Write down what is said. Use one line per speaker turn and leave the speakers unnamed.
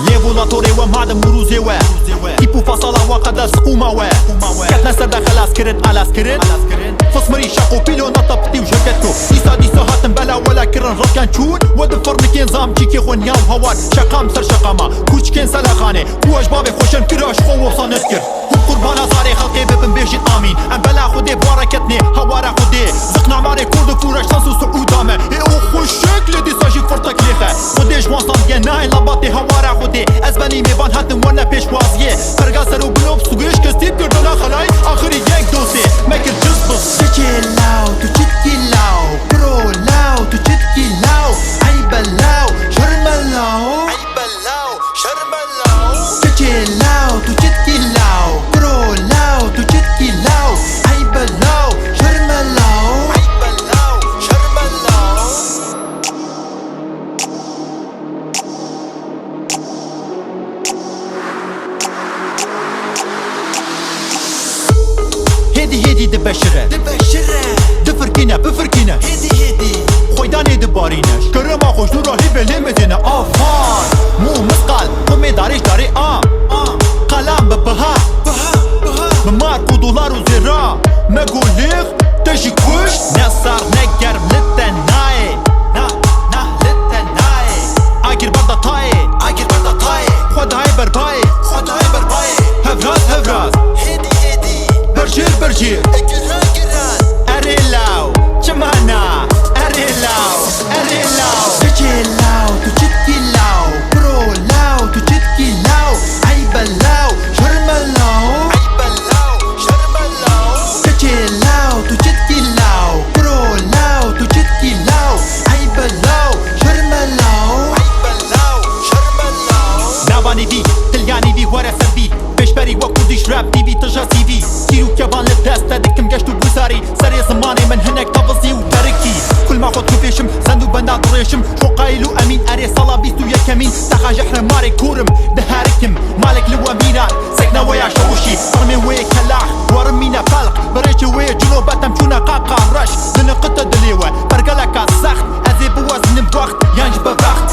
ليفولاتوري ومعدن مروزي و تيبو فصلا وقد سقوما و كاتنا سردا خلاص كرت على سكرت فصمري شاقو بيلو نطبتي وجبتكو ديسا هاتن بلا ولا كرن ركان تشون ودفرنكين زام تيكي خونيا وهوار شقام سر شقاما كوچكين سلاخانه بواش بابي خوشن كراش خو وصانت كر قربانا زاري خلقي ببن بيجيت امين ام بلا خودي بواركتني هوارا خودي زقنا ماري كورد كورش سانسو سعودامه او خوش شكل دي ساجي فرتك ليخه خودي جوانستان جناي لاباتي هوارا خودي ازبني ميبان هاتن وانا بيشوازيه فرقا سرو بلوب سويش كستيب كردنا خلاي اخري يك دوسي ماكل جسبس
تشيلاو تشتكيلاو برو لاو تشتكيلاو عيبلاو شرملاو
عيبلاو شرملاو
تشيلاو تشتكيلاو برو لاو تشتكيلاو عيبلاو شرملاو
عيبلاو شرملاو هدي دبشره دفركينا بفركينا
هدي
خويداني دبارينش كرما خوش نورا هي بلمدنا افان مو مسقال قمي داريش داري قلم ببها بمارك ودولار وزراء مقوليخ تجي كوش نصار نقر للتناي للتناي اقر بردا طاي خود هاي برباي هفراز برجير اريلاو جمانا اريلاو
تشيلاو تشتكيلاو برو لاو تشتكيلاو عيبلاو شرملاو تشيلاو تشتكيلاو برو لاو تشتكيلاو عيبلاو شرملاو
ناباني في تلياني في ورا سربي بشبري وكو ديش راب تي في تجا سي في تيرو كيفان للدست دكم قشتو بوساري سري زماني من هناك تفصي وتركي كل ما خد كفيشم سندو بنات ريشم شو قايلو امين اري صلا بيستو يا كمين تخا جحر ماري كورم دهاركم مالك لو امينا سكنا ويا شوشي رمي ويا كلاح ورمينا فلق بريتي ويا جنوب تمشونا قاقا رش دنقطة دليوة برقلك السخت ازي بوزن بوقت ينجب بفخت